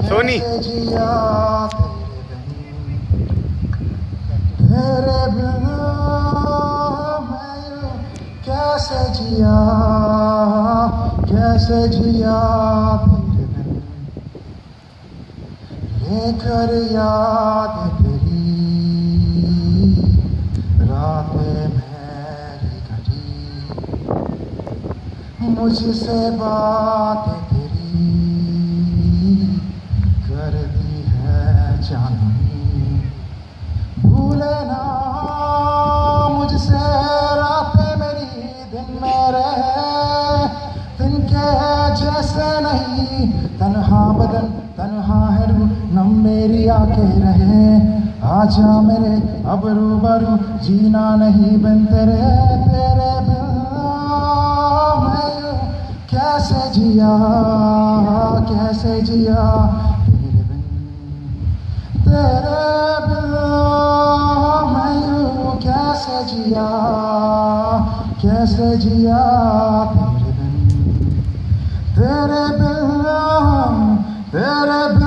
सोनी कैसे जिया तेरे बिना मैं यूं कैसे जिया तेरे बिन लेकर याद तेरी रातें मेरी कटी मुझसे बातें तेरी करती है चांदनी भूले ना मुझसे रातें मेरी दिन मेरे दिन के जैसे नहीं तन्हा बदन तन्हा है रूह नम मेरी आके रहे आजा मेरे अब रूबरू जीना नहीं बिन तेरे तेरे बिन मैं यूं कैसे जिया तेरे बिन मैं यूं कैसे जिया तेरे बिन तेरे बिन